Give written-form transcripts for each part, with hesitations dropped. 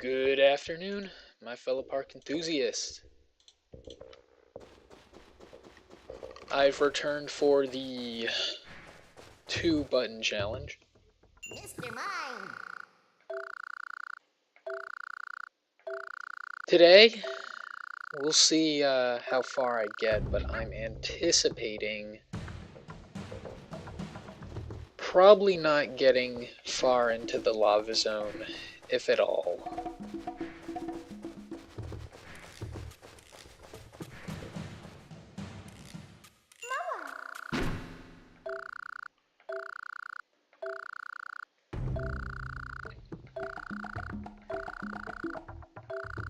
Good afternoon, my fellow park enthusiasts. I've returned for the 2-button challenge. Mr. Mime! Today, we'll see how far I get, but I'm anticipating probably not getting far into the lava zone, if at all.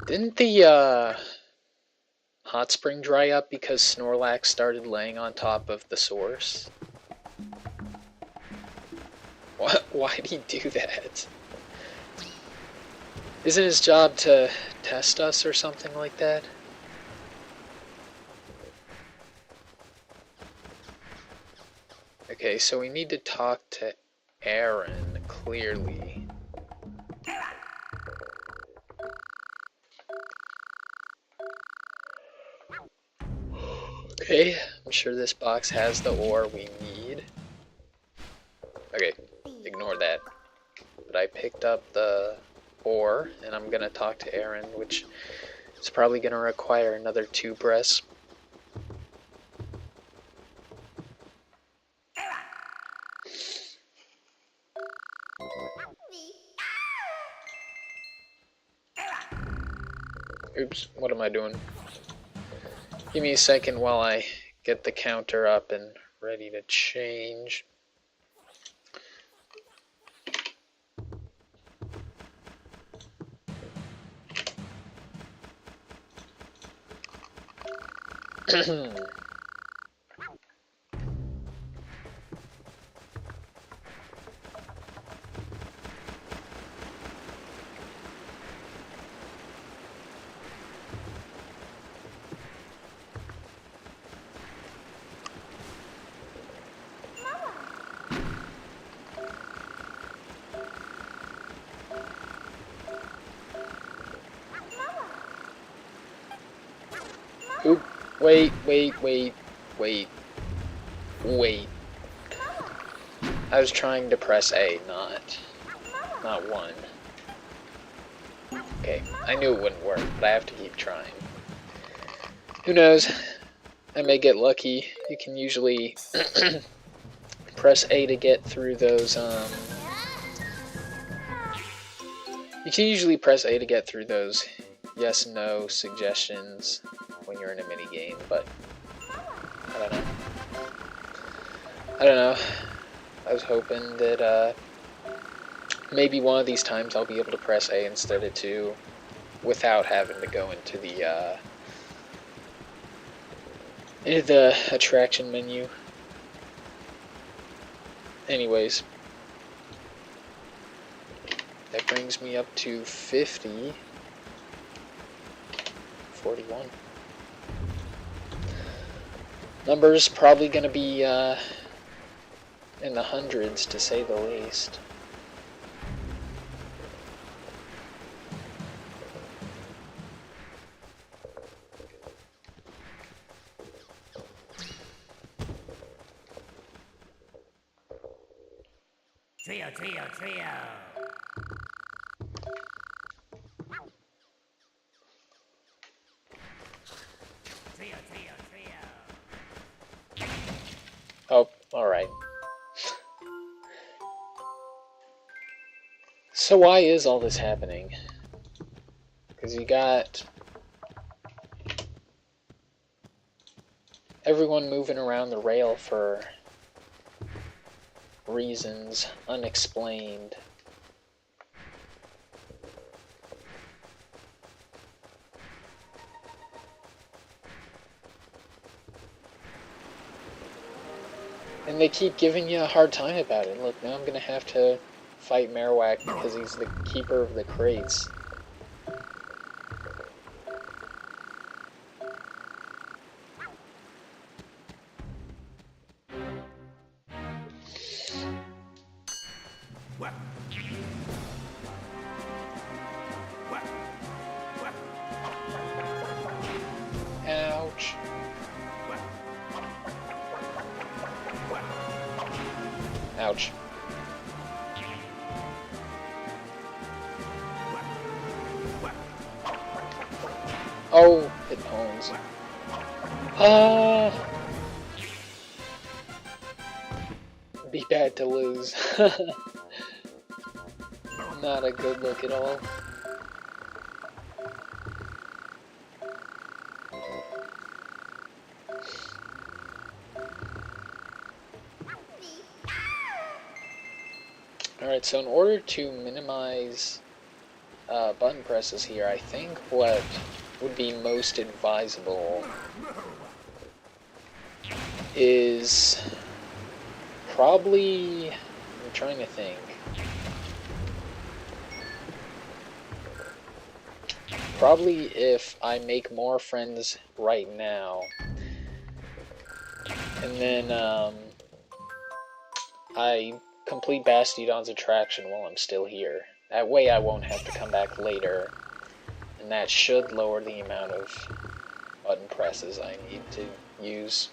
Didn't the hot spring dry up because Snorlax started laying on top of the source? Why'd he do that? Isn't his job to test us or something like that? Okay, so we need to talk to Aaron, clearly. Okay, I'm sure this box has the ore we need. Okay, ignore that. But I picked up the ore, and I'm gonna talk to Aaron, which is probably gonna require another 2 breaths. Oops, what am I doing? Give me a second while I get the counter up and ready to change. Oop, wait. I was trying to press A, not 1. Okay, I knew it wouldn't work, but I have to keep trying. Who knows? I may get lucky. You can usually press A to get through those, You can usually press A to get through those yes-no suggestions when you're in a mini-game, but I don't know. I was hoping that, maybe one of these times I'll be able to press A instead of 2 without having to go into the attraction menu. Anyways, that brings me up to 50. 41. Numbers probably gonna be in the hundreds, to say the least. Trio! Oh, alright. So why is all this happening? Because you got everyone moving around the rail for reasons unexplained. And they keep giving you a hard time about it. Look, now I'm gonna have to fight Marowak because he's the keeper of the crates. Ouch. Ouch. Oh, it owns. Be bad to lose. Not a good look at all. Alright, so in order to minimize button presses here, I think what would be most advisable is probably, I'm trying to think, probably if I make more friends right now, and then I complete Bastidon's attraction while I'm still here. That way I won't have to come back later, and that should lower the amount of button presses I need to use.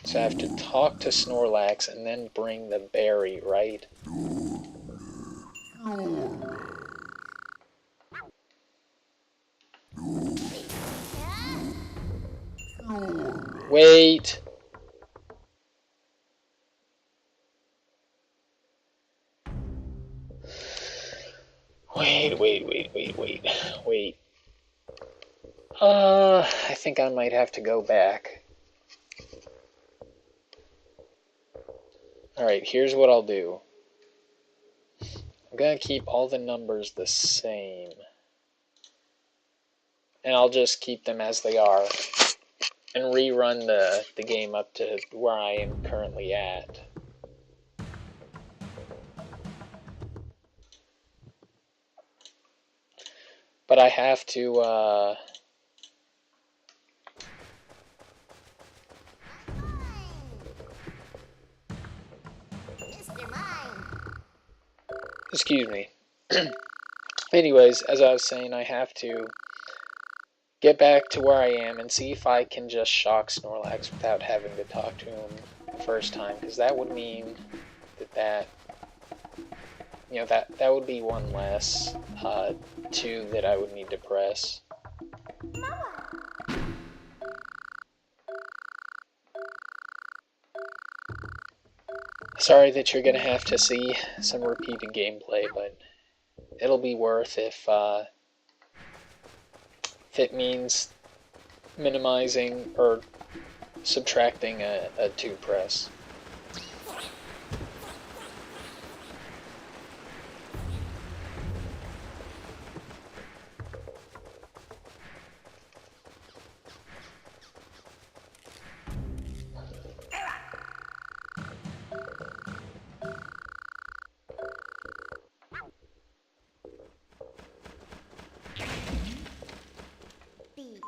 So I have to talk to Snorlax and then bring the berry, right? Wait! Wait. I think I might have to go back. Alright, here's what I'll do. I'm gonna keep all the numbers the same. And I'll just keep them as they are. And rerun the game up to where I am currently at. But I have to, Mr. Mime. excuse me. Anyways, as I was saying, I have to get back to where I am and see if I can just shock Snorlax without having to talk to him the first time, because that would mean that you know, that would be one less 2 that I would need to press. Sorry that you're gonna have to see some repeated gameplay, but it'll be worth if it means minimizing or subtracting a 2 press. B.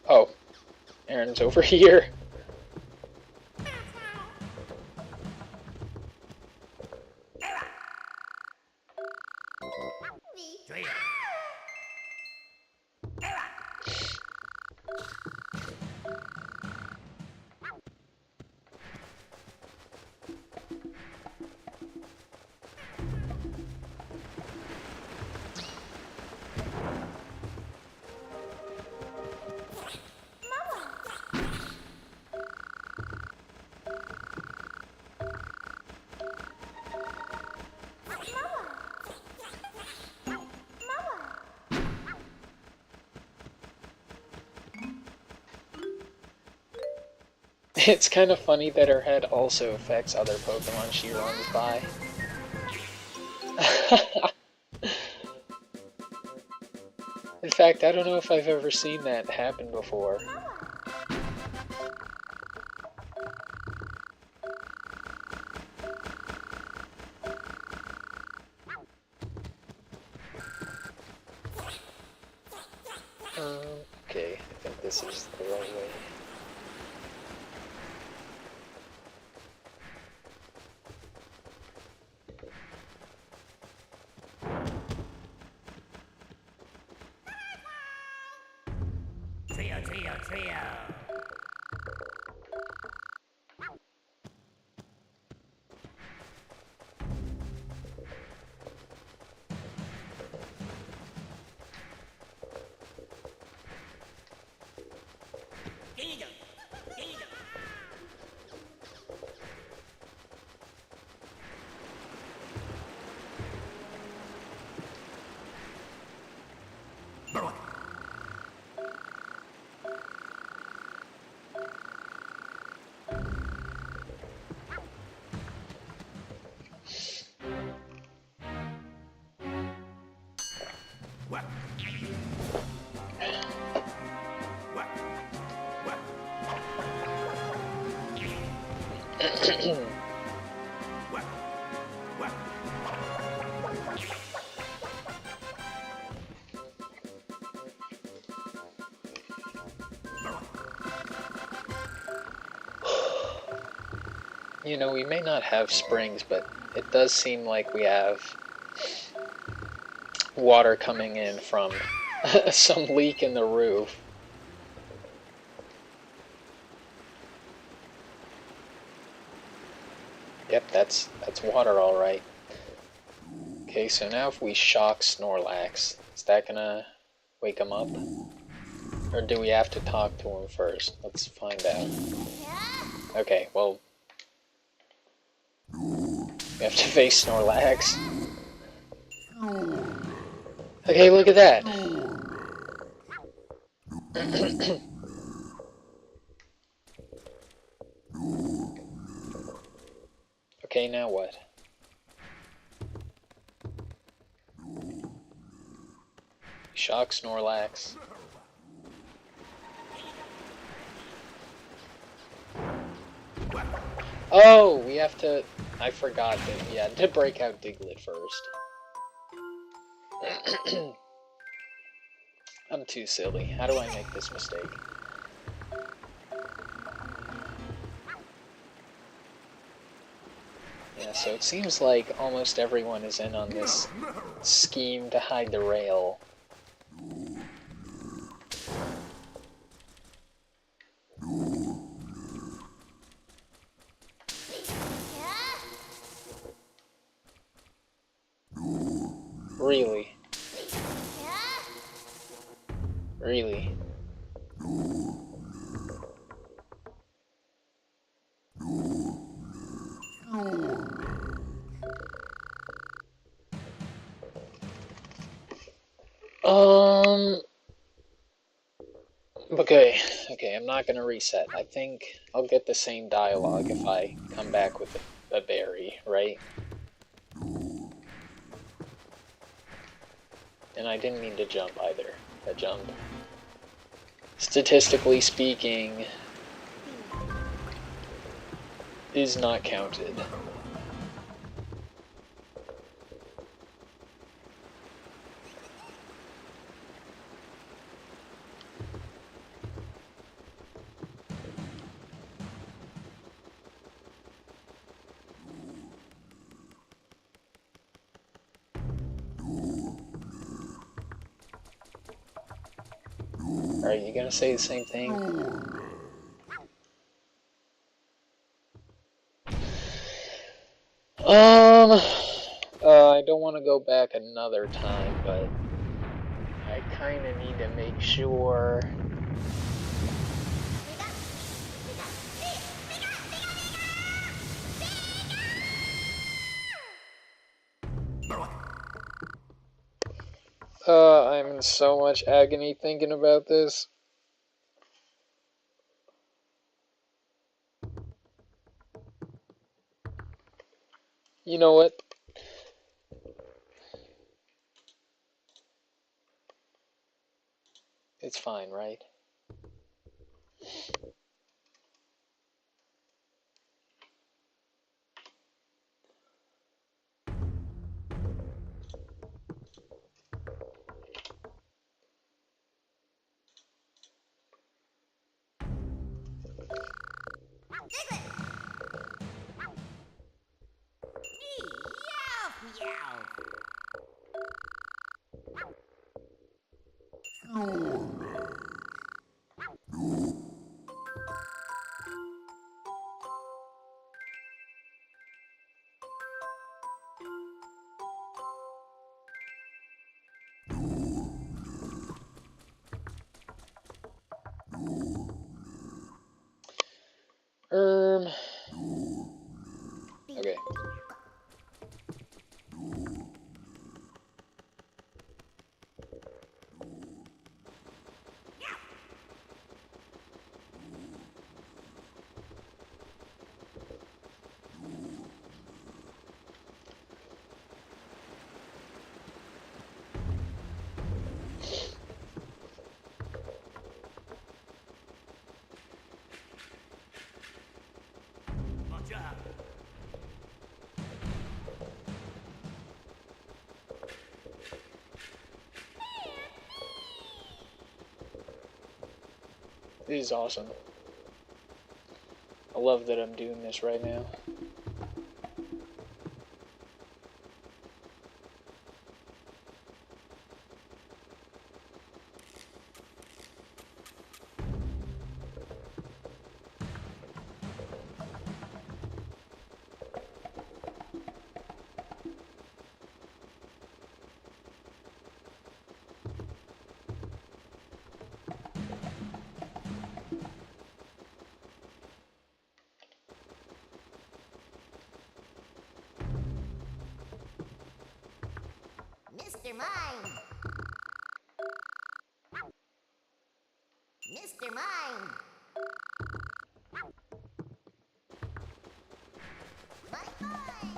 Oh, Aaron's over here. B. It's kind of funny that her head also affects other Pokemon she runs by. In fact, I don't know if I've ever seen that happen before. this is the right way. Trio, trio, trio. You know, we may not have springs, but it does seem like we have water coming in from some leak in the roof. Yep, that's water all right. Okay, so now if we shock Snorlax, is that gonna wake him up? Or do we have to talk to him first? Let's find out. Okay, well, we have to face Snorlax. Okay, look at that. Okay, now what? Shock Snorlax. Oh, we have to... I forgot that we had to break out Diglett first. I'm too silly. How do I make this mistake? Yeah, so it seems like almost everyone is in on this scheme to hide the rail. Really? Really? Okay, I'm not gonna reset. I think I'll get the same dialogue if I come back with a berry, right? And I didn't mean to jump either. I jumped. Statistically speaking, is not counted. Are you gonna say the same thing? I don't want to go back another time, but I kind of need to make sure. I'm in so much agony thinking about this. You know what? It's fine, right? This is awesome. I love that I'm doing this right now. Mr. Mime! Mr. Mime! My coin!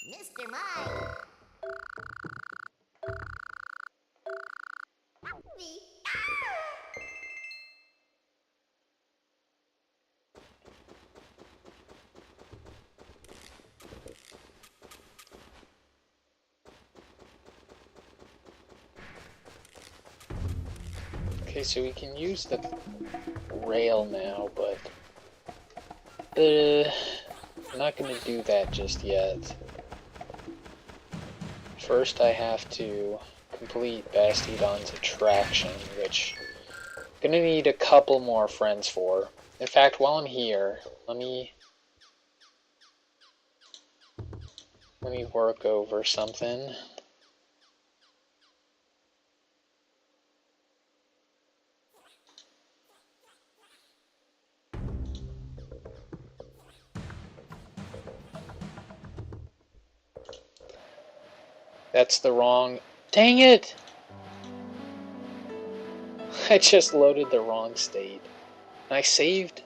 Mr. Mime! Okay, so we can use the rail now, but I'm not going to do that just yet. First I have to complete Bastidon's attraction, which I'm going to need a couple more friends for. In fact, while I'm here, let me work over something. That's the wrong... Dang it! I just loaded the wrong state. And I saved...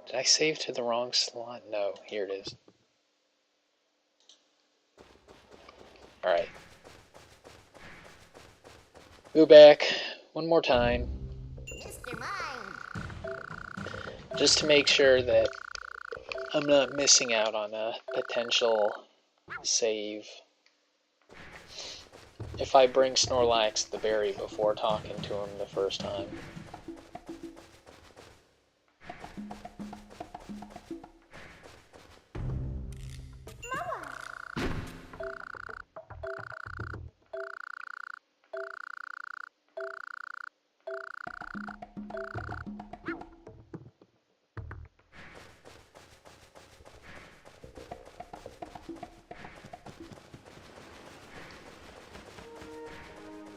Did I save to the wrong slot? No, here it is. Alright. Go back one more time. Mr. Mime! Just to make sure that I'm not missing out on a potential save. If I bring Snorlax the berry before talking to him the first time.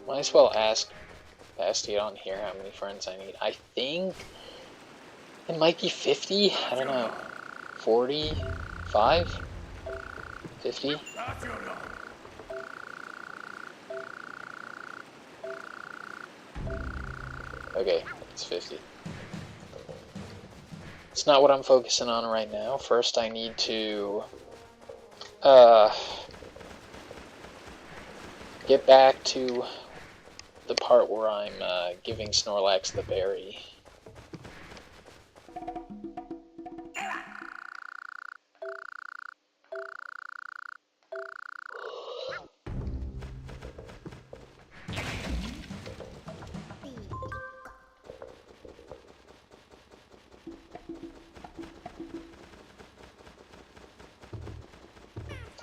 Might as well ask Bastion here how many friends I need. I think it might be 50. I don't know. 45? 50? Okay, it's 50. It's not what I'm focusing on right now. First I need to get back to the part where I'm giving Snorlax the berry.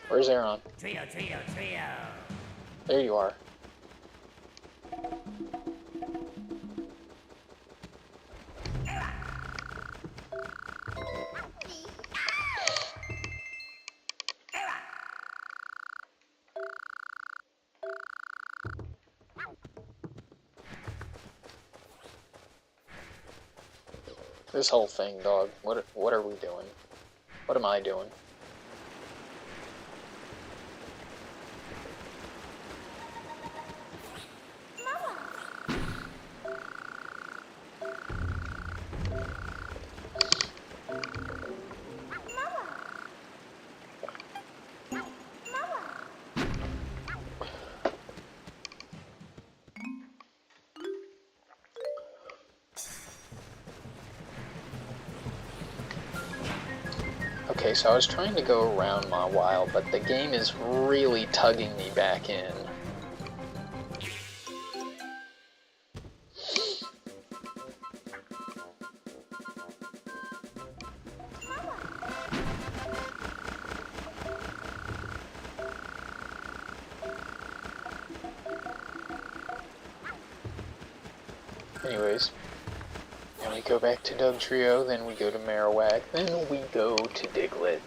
Where's Aaron? Trio, trio, trio! There you are. This whole thing, dog. What are we doing? What am I doing? Okay, so I was trying to go around Mawile, but the game is really tugging me back in. Anyways, then we go back to Dugtrio, then we go to Marowak, then we go to Diglett,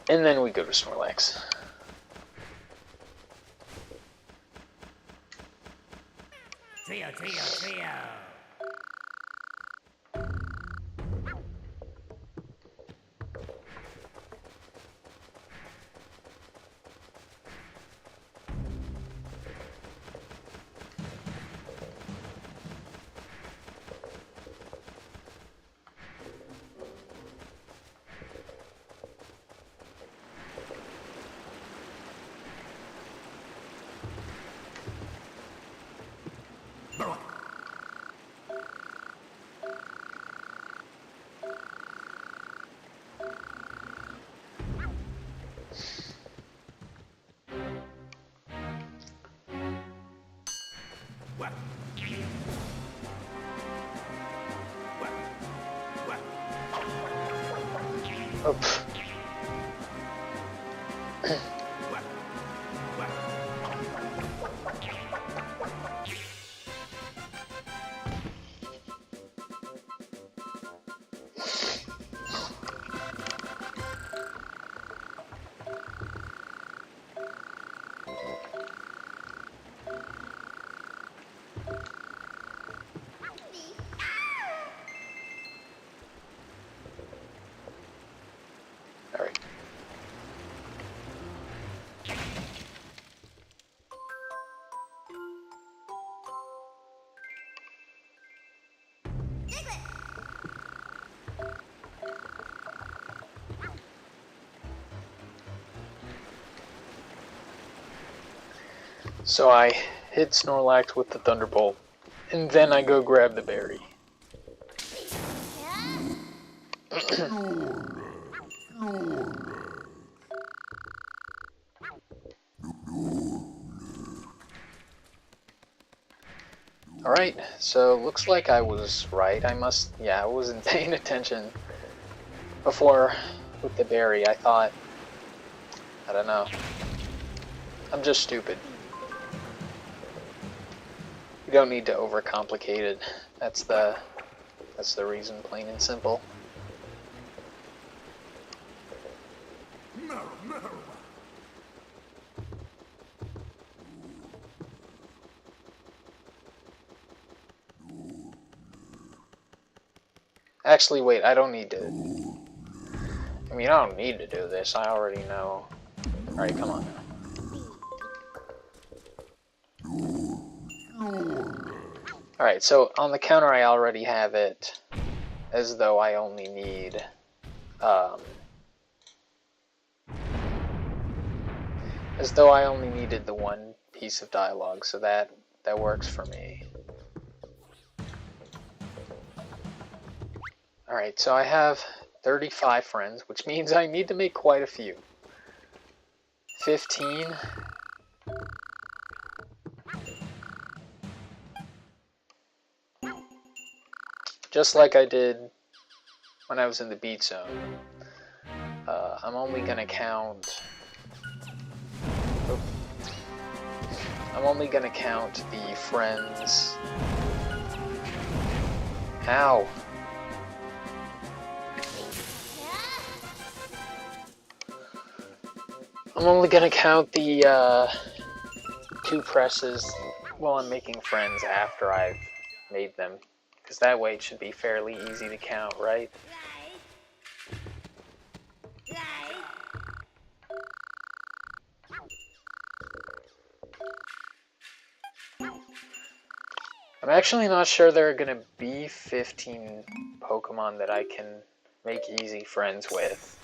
and then we go to Snorlax. Trio, trio, trio. Oh, pff. Alright. So I hit Snorlax with the Thunderbolt, and then I go grab the berry. Alright, so looks like I was right. I wasn't paying attention before with the berry. I don't know. I'm just stupid. You don't need to overcomplicate it. That's the reason, plain and simple. Actually, wait, I don't need to... I mean, I don't need to do this. I already know. Alright, come on now. Alright, so on the counter I already have it as though I only need... as though I only needed the one piece of dialogue, so that works for me. Alright, so I have 35 friends, which means I need to make quite a few. 15. Just like I did when I was in the beat zone. I'm only gonna count... I'm only gonna count the friends... Ow! I'm only gonna count the 2 presses while I'm making friends after I've made them Because that way it should be fairly easy to count, right? I'm actually not sure there are going to be 15 Pokemon that I can make easy friends with.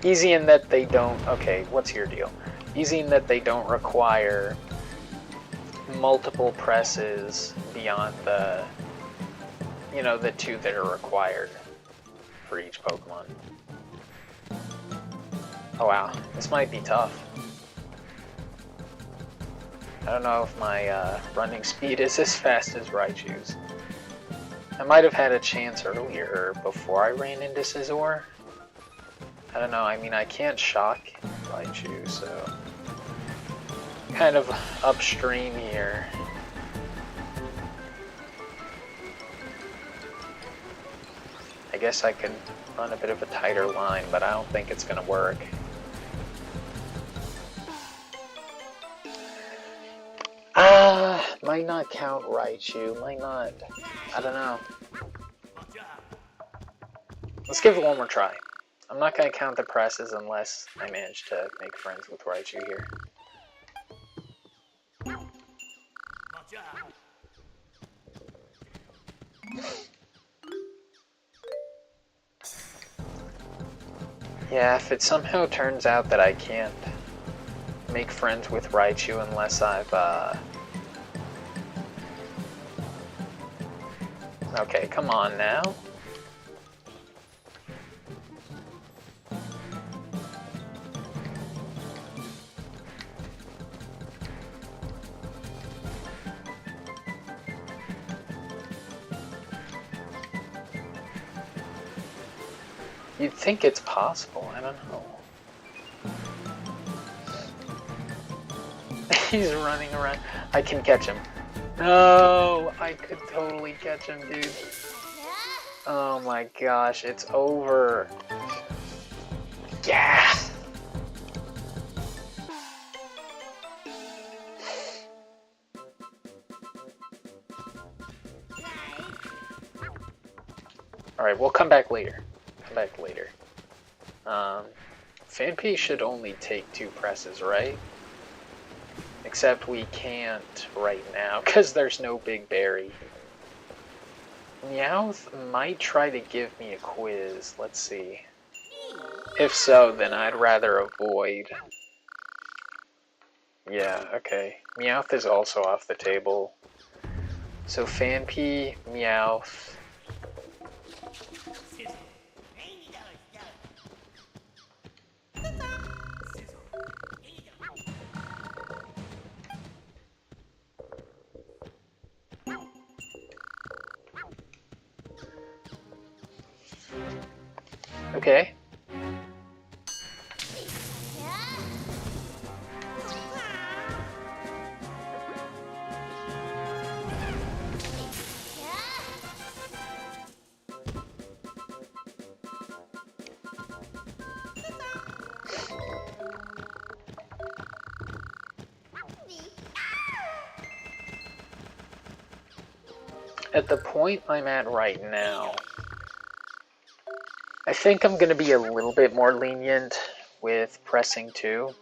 Easy in that they don't... Okay, what's your deal? Easy in that they don't require multiple presses beyond the... You know, the 2 that are required for each Pokemon. Oh wow, this might be tough. I don't know if my running speed is as fast as Raichu's. I might have had a chance earlier before I ran into Scizor. I don't know, I mean I can't shock Raichu, so... Kind of upstream here. I guess I could run a bit of a tighter line, but I don't think it's gonna work. Might not count Raichu, might not. I don't know. Let's give it one more try. I'm not gonna count the presses unless I manage to make friends with Raichu here. Yeah, if it somehow turns out that I can't make friends with Raichu unless I've, Okay, come on now. You'd think it's possible, I don't know. He's running around. I can catch him. No, I could totally catch him, dude. Oh my gosh, it's over. Yeah. Alright, we'll come back later. Phanpy should only take 2 presses, right? Except we can't right now, because there's no Big Berry. Meowth might try to give me a quiz, let's see. If so, then I'd rather avoid. Yeah, okay. Meowth is also off the table. So Phanpy, Meowth... Okay. At the point I'm at right now, I think I'm going to be a little bit more lenient with pressing 2,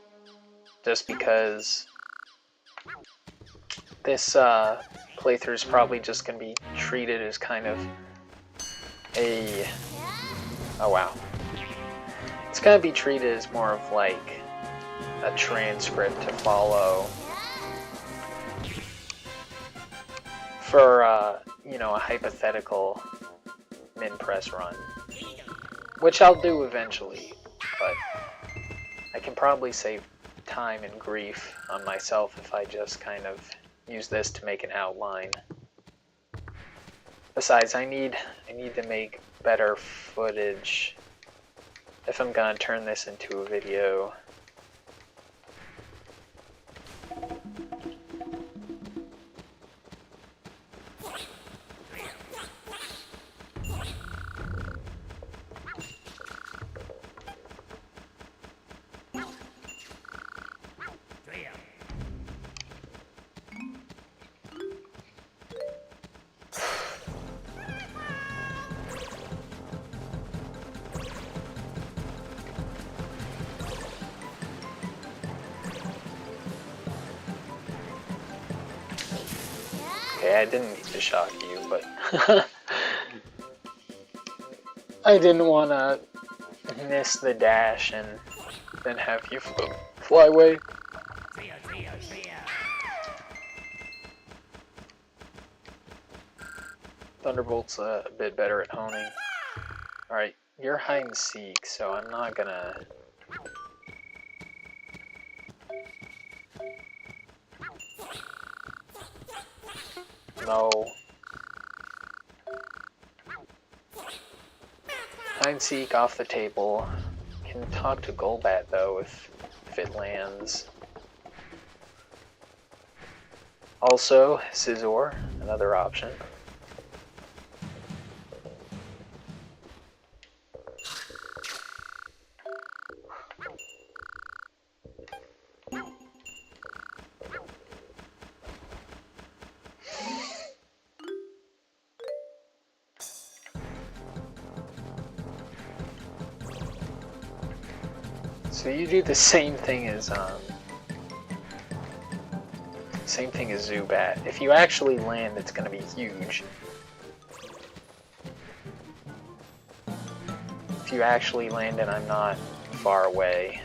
just because this playthrough is probably just going to be treated as kind of a... Oh wow. It's going to be treated as more of like a transcript to follow for, you know, a hypothetical min-press run. Which I'll do eventually, but I can probably save time and grief on myself if I just kind of use this to make an outline. Besides, I need to make better footage if I'm gonna turn this into a video. Okay, I didn't mean to shock you, but I didn't want to miss the dash and then have you fly away. Trio, trio, trio. Thunderbolt's a bit better at honing. Alright, you're hide and seek, so I'm not gonna... No. Hide and seek off the table. Can talk to Golbat though if it lands. Also, Scizor, another option. So you do the same thing as Zubat. If you actually land, it's going to be huge. If you actually land and I'm not far away.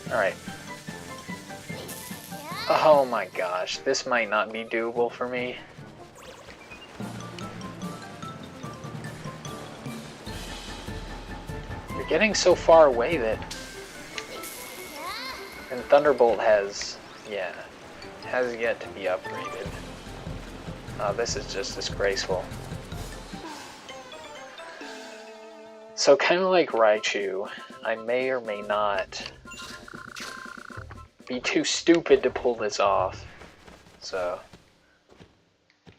Alright. Oh my gosh, this might not be doable for me. You're getting so far away that... And Thunderbolt has yet to be upgraded. Oh, this is just disgraceful. So kind of like Raichu, I may or may not be too stupid to pull this off. So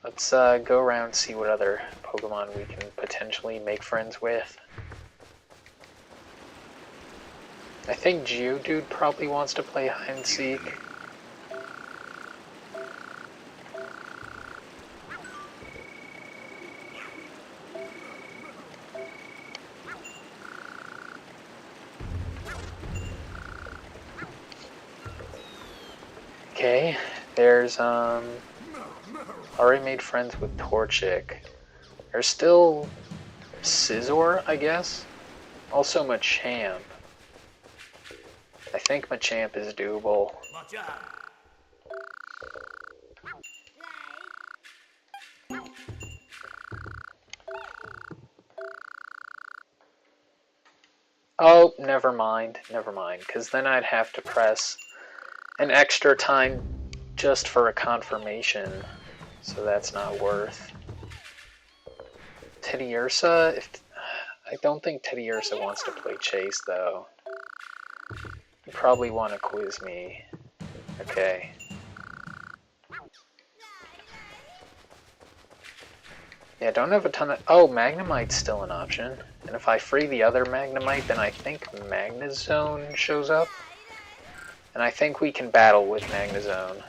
let's go around and see what other Pokemon we can potentially make friends with. I think Geodude probably wants to play hide and seek. Okay, there's already made friends with Torchic. There's still Scizor, I guess. Also Machamp. I think Machamp is doable. Watch out. Oh, never mind, because then I'd have to press an extra time just for a confirmation, so that's not worth. Teddiursa, I don't think Teddiursa wants to play Chase though. You probably want to quiz me. Okay. Yeah, don't have a ton of... Oh, Magnemite's still an option. And if I free the other Magnemite, then I think Magnezone shows up. And I think we can battle with Magnezone.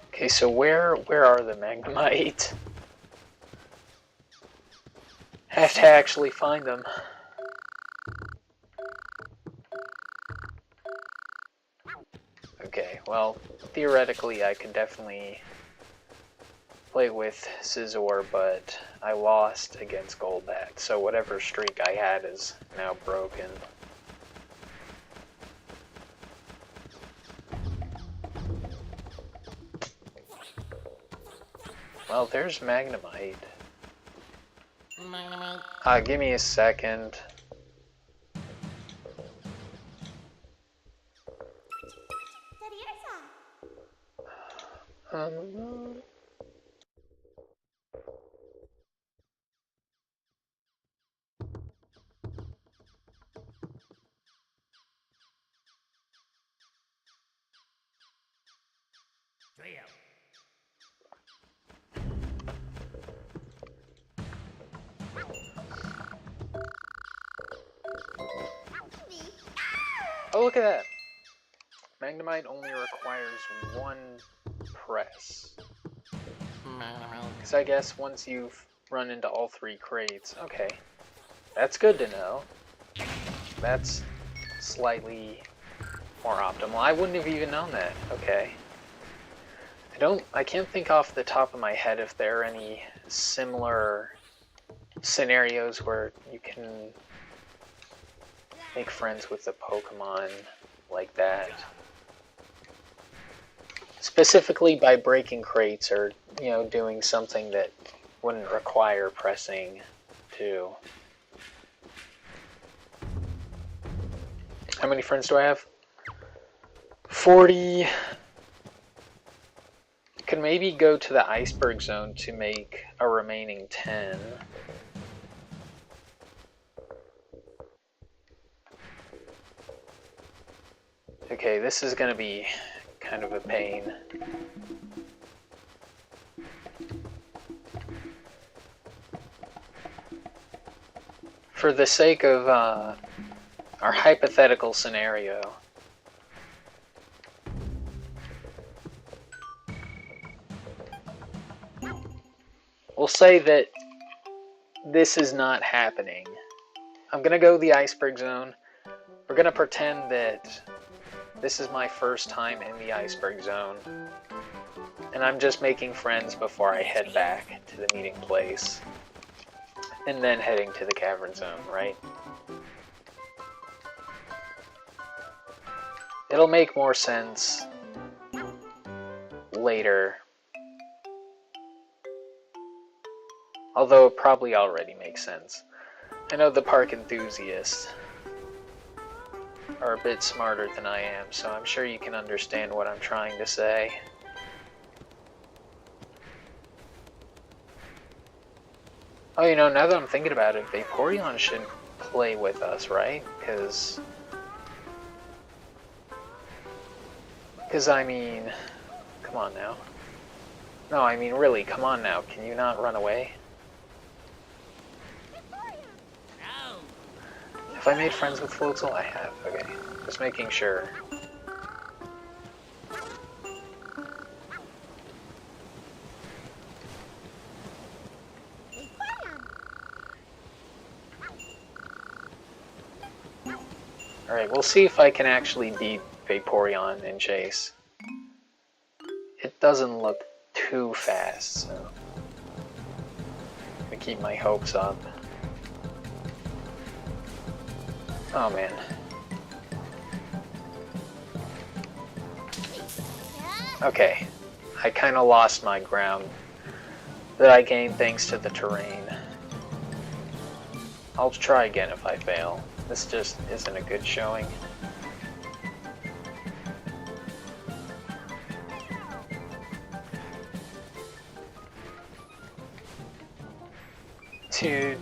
Okay, so where are the Magnemite? Have to actually find them. Okay, well, theoretically I could definitely play with Scizor, but I lost against Golbat, so whatever streak I had is now broken. Well, there's Magnemite. Give me a second. Fail. Oh, look at that. Magnemite only requires one press. Because I guess once you've run into all 3 crates, okay. That's good to know. That's slightly more optimal. I wouldn't have even known that. Okay. I can't think off the top of my head if there are any similar scenarios where you can make friends with the Pokemon like that. Specifically by breaking crates or, you know, doing something that wouldn't require pressing 2. How many friends do I have? 40. Could maybe go to the Iceberg Zone to make a remaining 10. Okay, this is gonna be kind of a pain. For the sake of our hypothetical scenario, we'll say that this is not happening. I'm gonna go to the Iceberg Zone. We're gonna pretend that this is my first time in the Iceberg Zone, and I'm just making friends before I head back to the meeting place, and then heading to the Cavern Zone, right? It'll make more sense later, although it probably already makes sense. I know the park enthusiasts are a bit smarter than I am, so I'm sure you can understand what I'm trying to say. Oh, you know, now that I'm thinking about it, Vaporeon should play with us, right? Because I mean, come on now. No, I mean, really, come on now. Can you not run away? No. Have I made friends with Floatzel? I have, okay. Just making sure. Alright, we'll see if I can actually beat Vaporeon in Chase. It doesn't look too fast, so I'm gonna keep my hopes up. Oh man. Okay, I kind of lost my ground that I gained thanks to the terrain. I'll try again if I fail. This just isn't a good showing. Dude,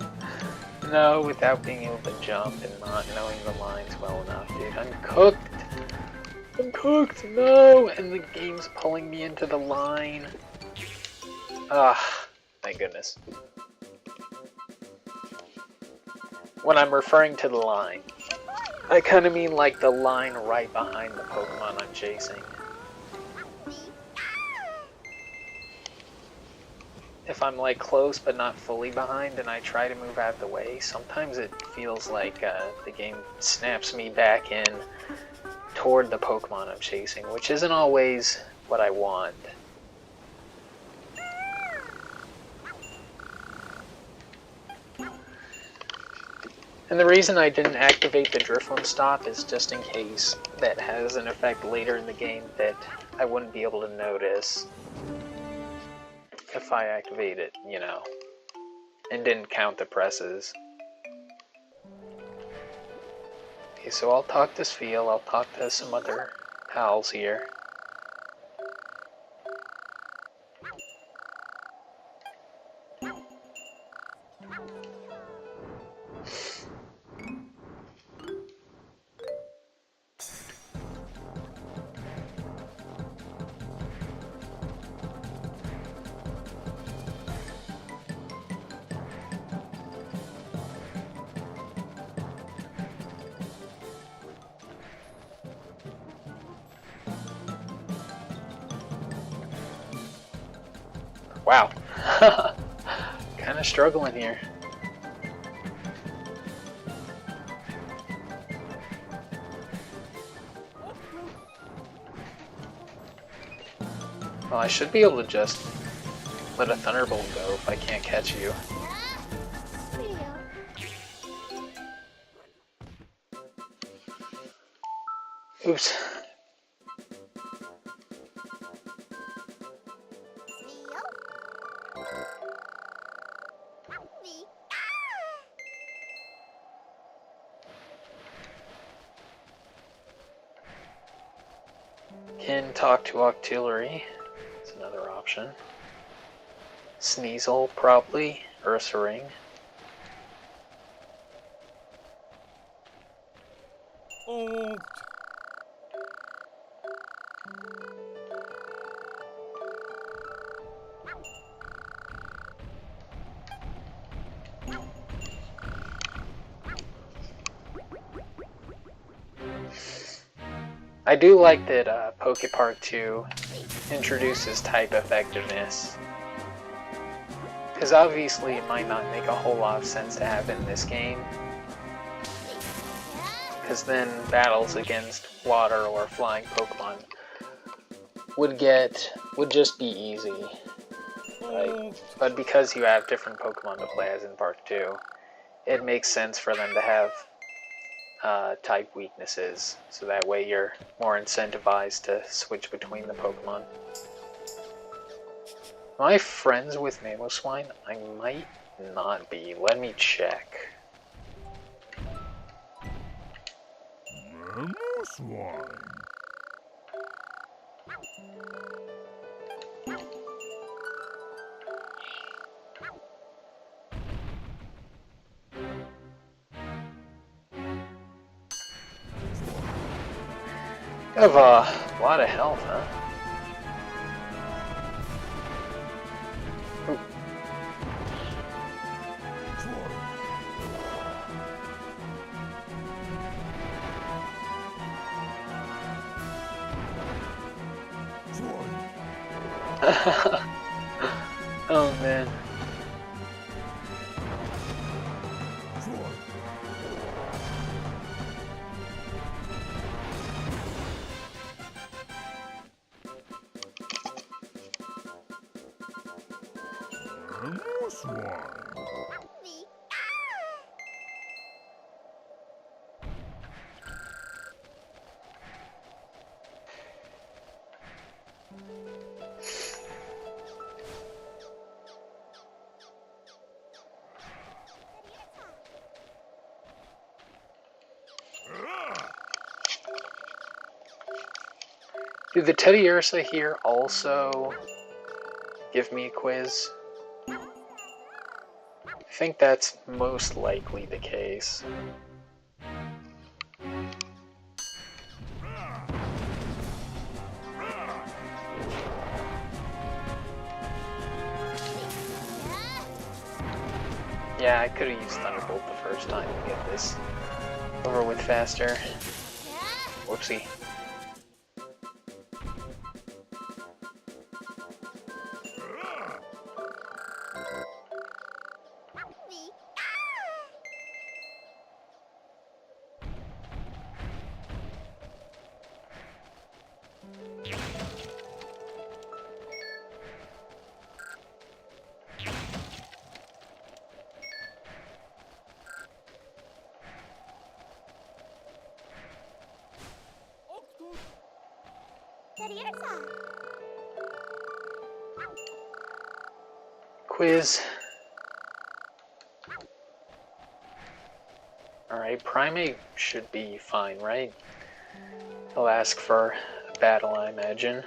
no, without being able to jump and not knowing the lines well enough, dude. I'm cooked! I'm cooked! No! And the game's pulling me into the line. Ah, thank goodness. When I'm referring to the line, I kind of mean like the line right behind the Pokemon I'm chasing. If I'm like close but not fully behind and I try to move out the way, sometimes it feels like the game snaps me back in toward the Pokemon I'm chasing, which isn't always what I want. And the reason I didn't activate the Drifloon stop is just in case that has an effect later in the game that I wouldn't be able to notice if I activate it, you know, and didn't count the presses. Okay, so I'll talk to Spheal, I'll talk to some other pals here. Wow. Kind of struggling here. Well, I should be able to just let a Thunderbolt go if I can't catch you. Oops. Can talk to Octillery. That's another option. Sneasel, probably. Ursaring. Oh. I do like that Pokepark 2 introduces type effectiveness. Because obviously it might not make a whole lot of sense to have it in this game. Because then battles against water or flying Pokemon would just be easy. Right? But because you have different Pokemon to play as in Park 2, it makes sense for them to have type weaknesses, so that way you're more incentivized to switch between the Pokemon. Am I friends with Mamoswine? I might not be. Let me check. Mamoswine. You have a lot of health, huh? Ooh. Oh man. Mamoswine. Did the Teddy Ursa here also give me a quiz? I think that's most likely the case. Yeah, I could have used Thunderbolt the first time to get this over with faster. Whoopsie. Quiz. Alright, Primate should be fine, right? He'll ask for a battle, I imagine.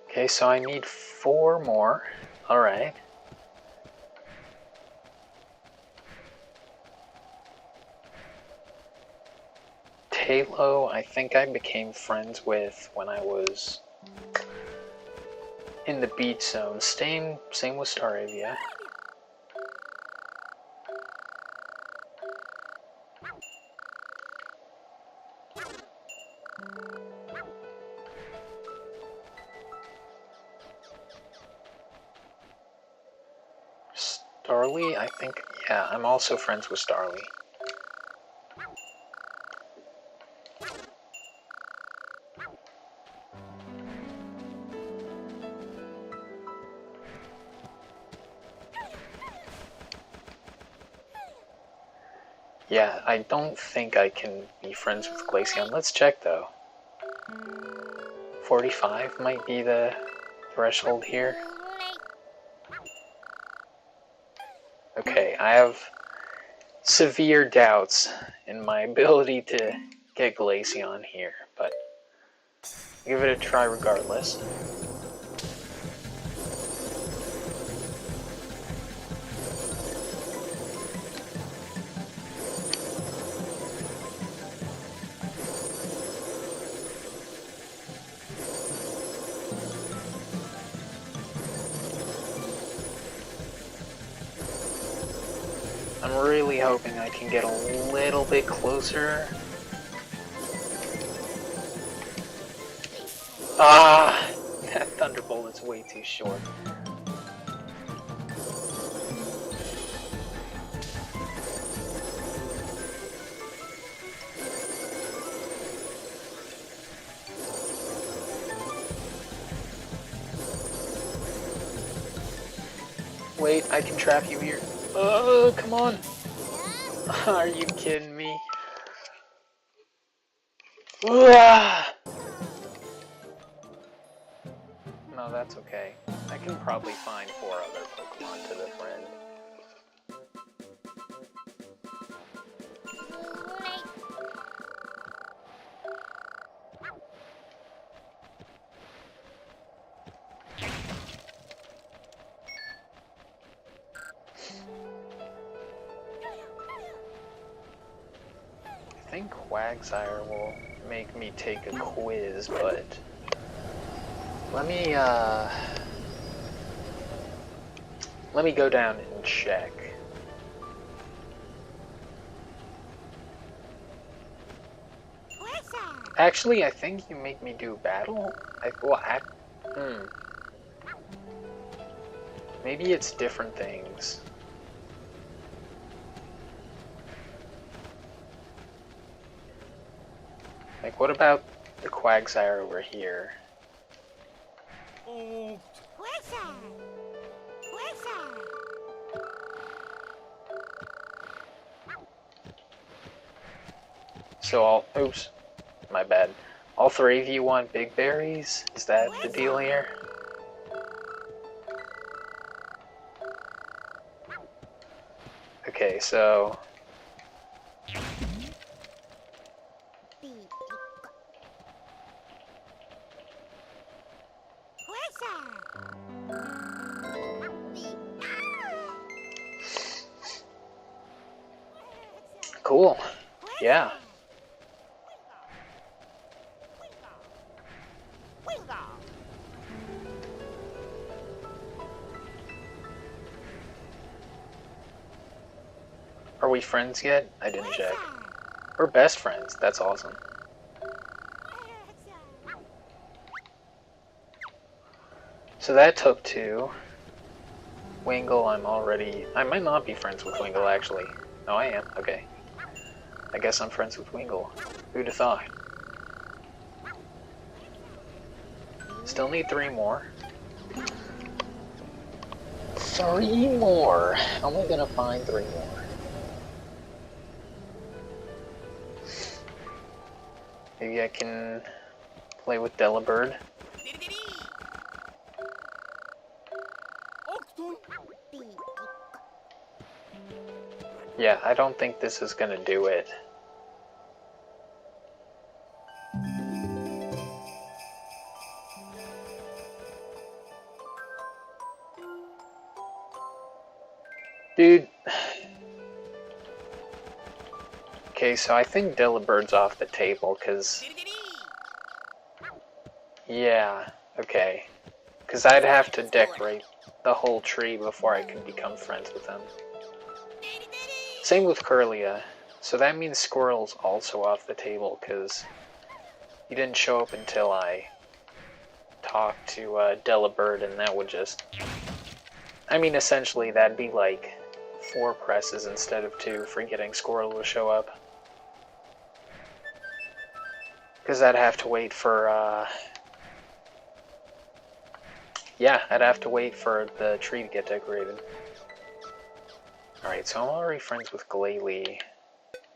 Okay, so I need 4 more. Alright. Halo, I think I became friends with when I was in the beach zone. Same with Staravia. Starly, I think, yeah, I'm also friends with Starly. Yeah, I don't think I can be friends with Glaceon. Let's check though. 45 might be the threshold here. Okay, I have severe doubts in my ability to get Glaceon here, but give it a try regardless. I'm really hoping I can get a little bit closer. Ah! That Thunderbolt is way too short. Wait, I can trap you here. Oh, come on! Are you kidding me? Ah! No, that's okay. I can probably find 4 other Pokemon to befriend. I think Quagsire will make me take a quiz, but let me go down and check. Actually, I think you make me do battle. Maybe it's different things. Like, what about the Quagsire over here? Oh. So oops, my bad. All 3 of you want big berries? Is that the deal here? Okay, so cool. Yeah. Are we friends yet? I didn't check. We're best friends. That's awesome. So that took 2. Wingull, I might not be friends with Wingull, actually. No, I am. Okay. I guess I'm friends with Wingull. Who'd have thought? Still need 3 more. 3 more! Only gonna find 3 more. Maybe I can play with Delibird. Yeah, I don't think this is gonna do it. Dude. Okay, so I think Delabird's off the table, because... Yeah, okay. Because I'd have to decorate the whole tree before I can become friends with them. Same with Curlia. So that means Squirrel's also off the table, because he didn't show up until I talked to Delabird, and that would just... I mean, essentially, that'd be like 4 presses instead of 2 for getting Squirrel to show up. Because I'd have to wait for, yeah, I'd have to wait for the tree to get decorated. Alright, so I'm already friends with Glalie.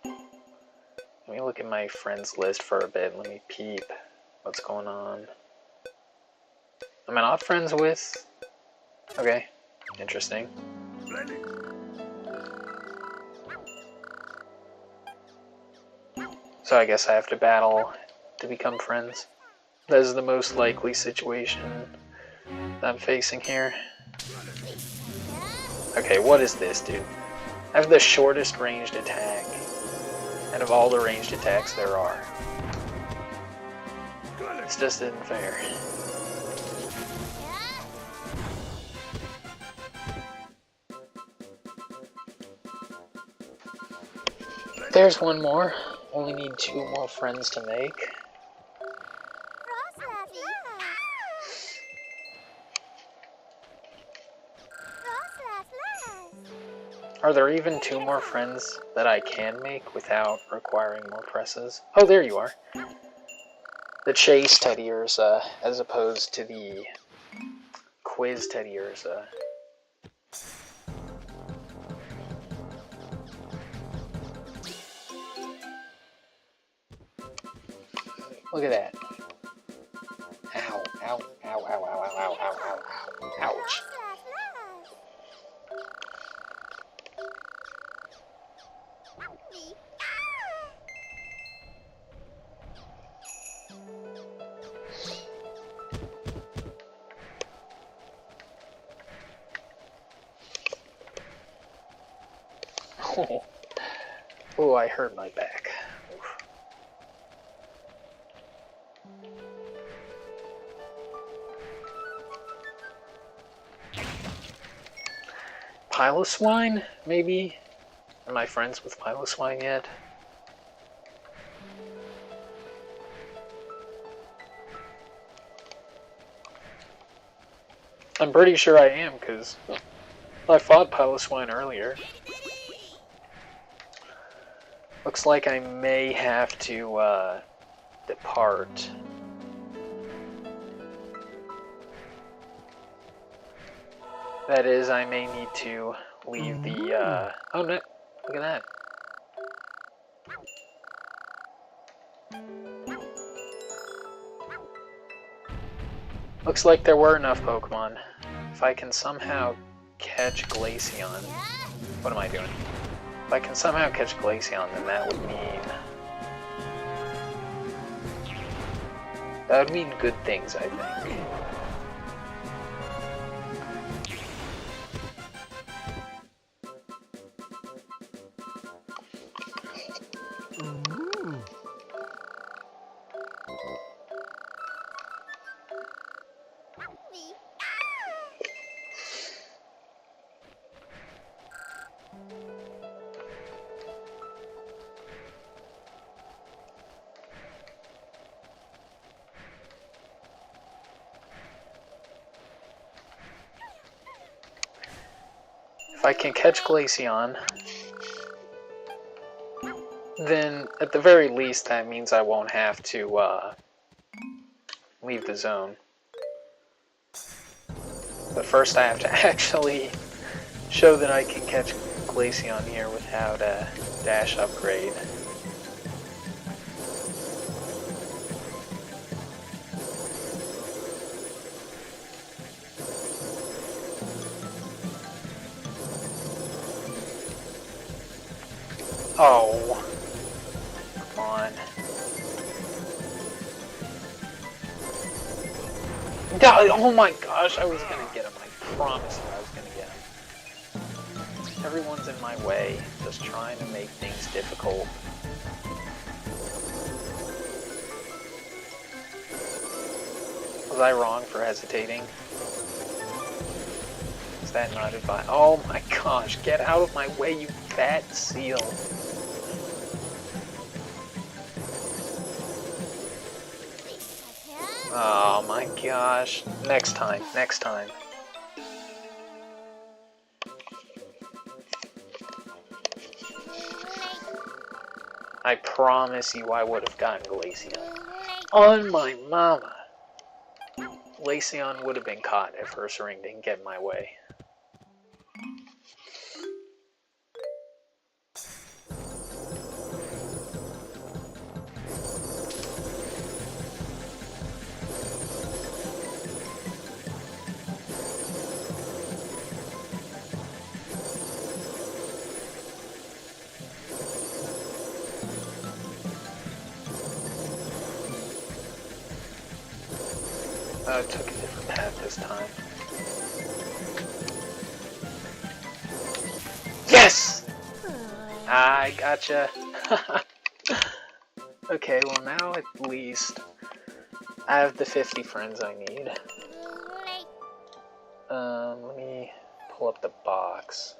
Let me look at my friends list for a bit. Let me peep what's going on. Am I not friends with... Okay, interesting. So I guess I have to battle to become friends. That is the most likely situation that I'm facing here. Okay, what is this, dude? I have the shortest ranged attack out of all the ranged attacks there are. This just isn't fair. There's one more. Only need 2 more friends to make. Are there even 2 more friends that I can make without requiring more presses? Oh, there you are. The Chase Teddy Ursa, as opposed to the Quiz Teddy Ursa. Look at that. Ow, ow, ow, ow, ow, ow, ow, ow, ow, ow, ouch. Oh, I hurt my back. Piloswine, maybe? Am I friends with Piloswine yet? I'm pretty sure I am, because I fought Piloswine earlier. Looks like I may have to depart. That is, I may need to leave the, oh no, look at that. Looks like there were enough Pokemon. If I can somehow catch Glaceon... What am I doing? If I can somehow catch Glaceon, then that would mean... That would mean good things, I think. If I can catch Glaceon, then at the very least that means I won't have to leave the zone. But first I have to actually show that I can catch Glaceon here without a dash upgrade. Oh, come on. Oh my gosh, I was gonna get him. I promised you I was gonna get him. Everyone's in my way, just trying to make things difficult. Was I wrong for hesitating? Is that not advice? Oh my gosh, get out of my way, you fat seal. Oh my gosh. Next time, next time. I promise you I would have gotten Glaceon. On my mama. Glaceon would have been caught if Ursaring didn't get in my way. I took a different path this time. Yes! I gotcha. Okay, well now at least I have the 50 friends I need. Let me pull up the box.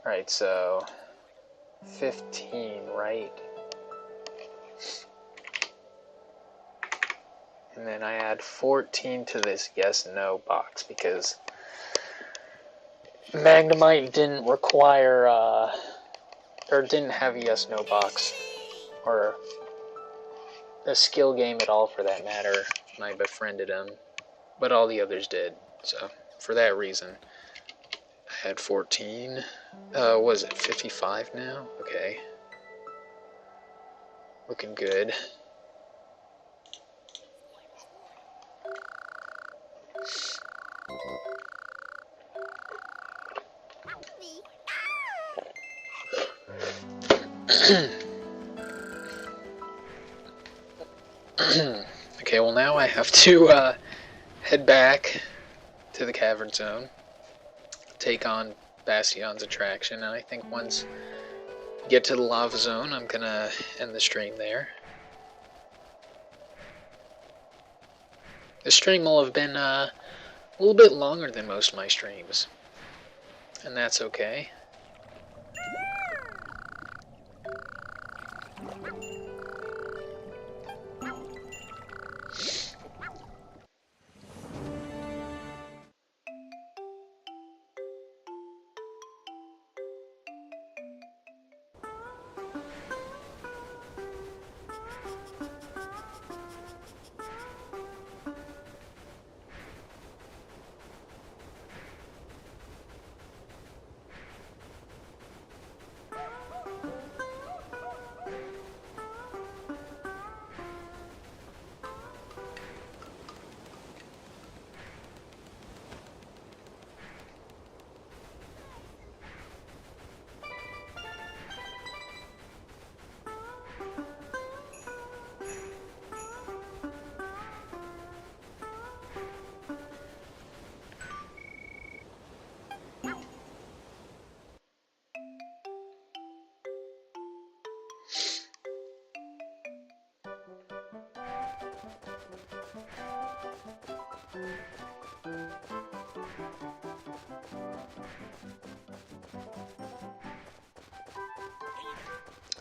Alright, so 15, right? And then I add 14 to this yes-no box because Magnemite didn't require, or didn't have a yes-no box, or a skill game at all for that matter, when I befriended him, but all the others did, so for that reason, I had 14, what is it, 55 now? Okay. Looking good. Okay, well now I have to head back to the Cavern Zone, take on Bastion's attraction, and I think once we get to the Lava Zone, I'm gonna end the stream there. The stream will have been a little bit longer than most of my streams, and that's okay.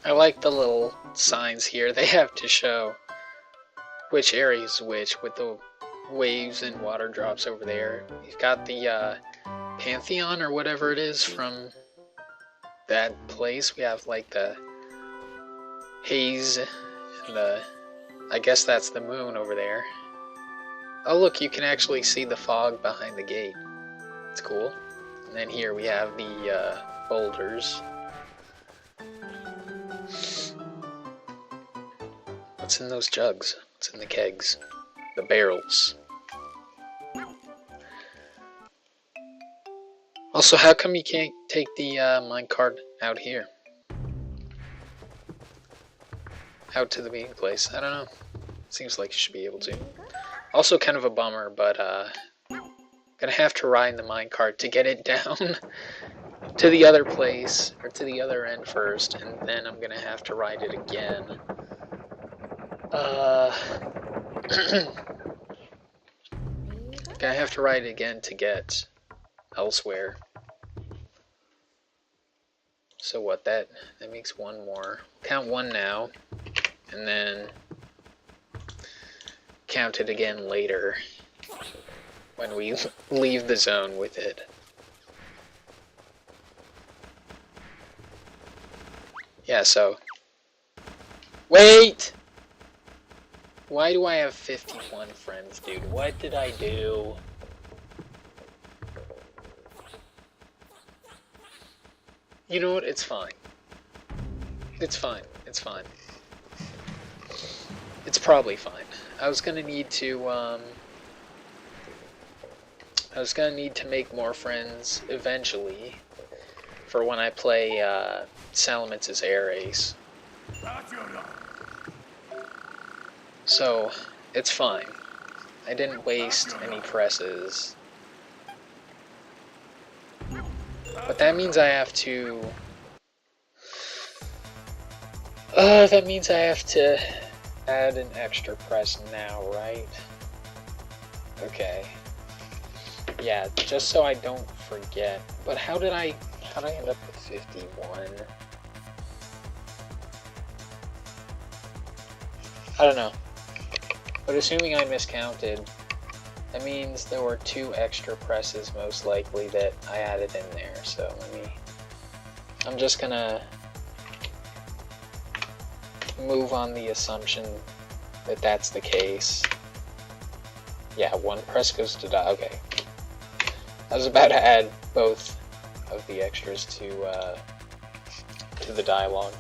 I like the little signs here they have to show which area is which, with the waves and water drops over there. You've got the Pantheon or whatever it is from that place. We have like the haze and the, I guess that's the moon over there. Oh look, you can actually see the fog behind the gate. It's cool. And then here we have the boulders. What's in those jugs? What's in the kegs? The barrels. Also, how come you can't take the minecart out here? Out to the meeting place? I don't know. Seems like you should be able to. Also kind of a bummer, but Gonna have to ride in the minecart to get it down to the other place, or to the other end first, and then I'm gonna have to ride it again. Gonna have to ride it again to get elsewhere. So what, that makes one more. Count one now, and then count it again later when we leave the zone with it. Yeah, so... Wait! Why do I have 51 friends, dude? What did I do? You know what? It's fine. It's fine. It's fine. It's probably fine. I was gonna need to, make more friends eventually for when I play, Salamence' Air Ace. So, it's fine. I didn't waste any presses. But that means I have to... that means I have to add an extra press now, right? Okay. Yeah, just so I don't forget. But how did I end up with 51? I don't know. But assuming I miscounted, that means there were 2 extra presses most likely that I added in there. So I'm just gonna move on the assumption that that's the case. Yeah, 1 press goes to die. Okay. I was about to add both of the extras to the dialogue.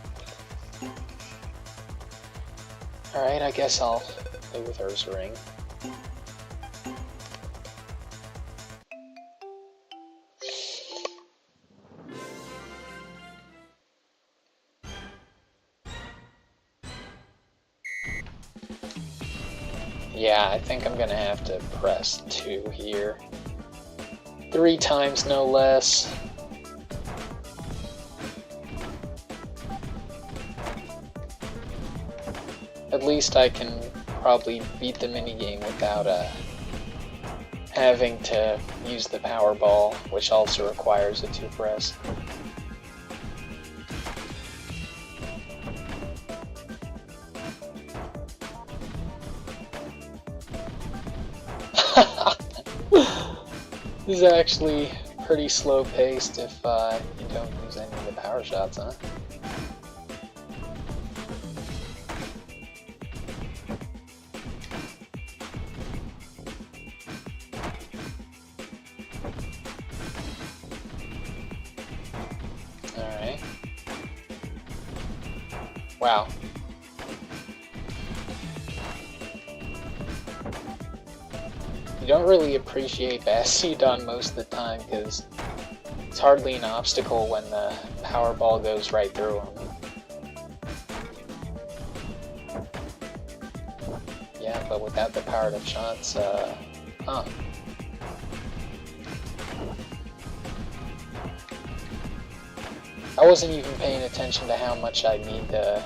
Alright, I guess I'll play with Ursaring. Yeah, I think I'm gonna have to press 2 here. 3 times, no less. At least I can probably beat the minigame without having to use the Powerball, which also requires a 2 press. This is actually pretty slow paced if you don't use any of the power shots, huh? Alright. Wow. You don't really appreciate Bastiodon most of the time because it's hardly an obstacle when the Powerball goes right through him. Yeah, but without the powered up shots, huh. I wasn't even paying attention to how much I need to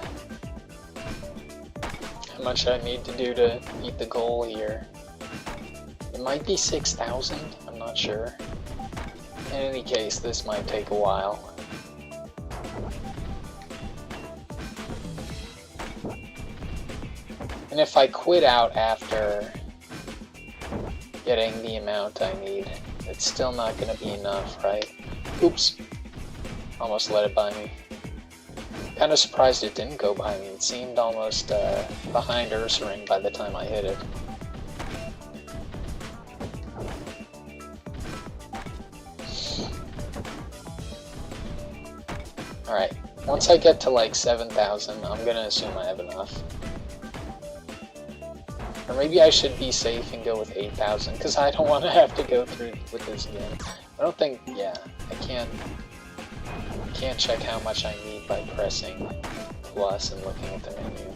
do to beat the goal here. It might be 6,000, I'm not sure. In any case, this might take a while. And if I quit out after getting the amount I need, it's still not going to be enough, right? Oops. Almost let it by me. Kind of surprised it didn't go by me. It seemed almost behind Ursaring by the time I hit it. Alright, once I get to like 7,000, I'm gonna assume I have enough. Or maybe I should be safe and go with 8,000, because I don't want to have to go through with this again. I don't think, yeah, I can't check how much I need by pressing plus and looking at the menu.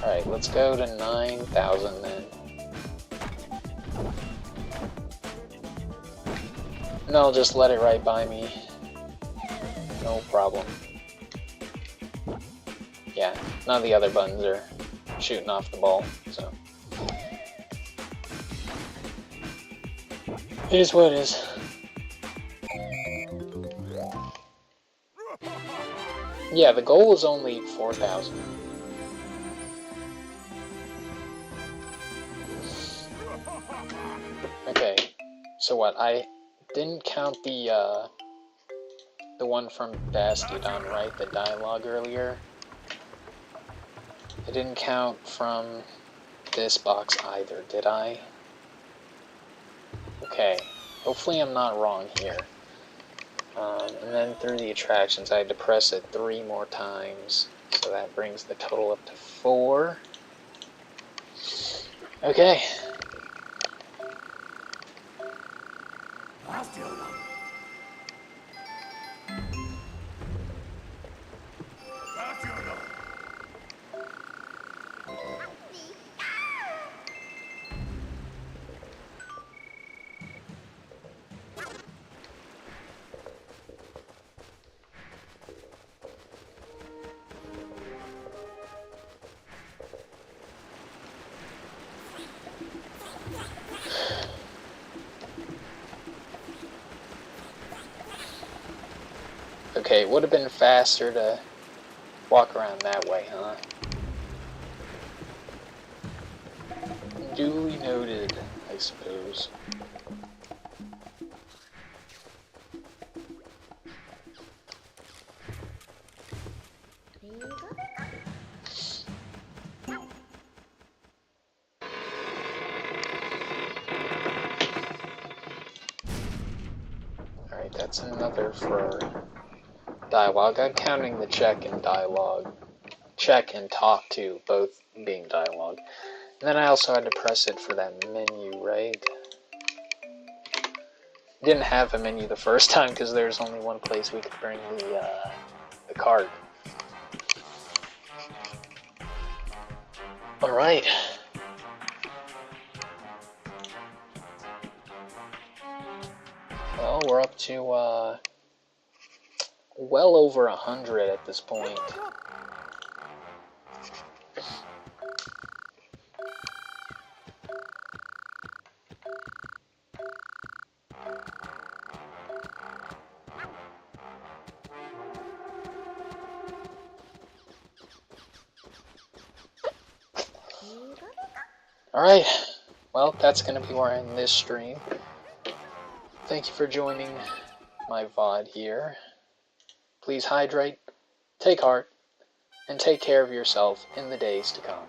Alright, let's go to 9,000 then. And I'll just let it right by me. No problem. Yeah, none of the other buttons are shooting off the ball, so. It is what it is. Yeah, the goal is only 4,000. Okay, so what? I didn't count the one from Bastiodon, right? The dialogue earlier. I didn't count from this box either, did I? Okay, hopefully I'm not wrong here. And then through the attractions, I had to press it 3 more times, so that brings the total up to 4. Okay. Okay, it would have been faster to walk around that way, huh? Duly noted, I suppose. Alright, that's another for dialogue. I'm counting the check and dialogue. Check and talk to, both being dialogue. And then I also had to press it for that menu, right? Didn't have a menu the first time because there's only one place we could bring the card. Alright. Well, we're up to well over 100 at this point. Alright, well, that's going to be where I end this stream. Thank you for joining my VOD here. Please hydrate, take heart, and take care of yourself in the days to come.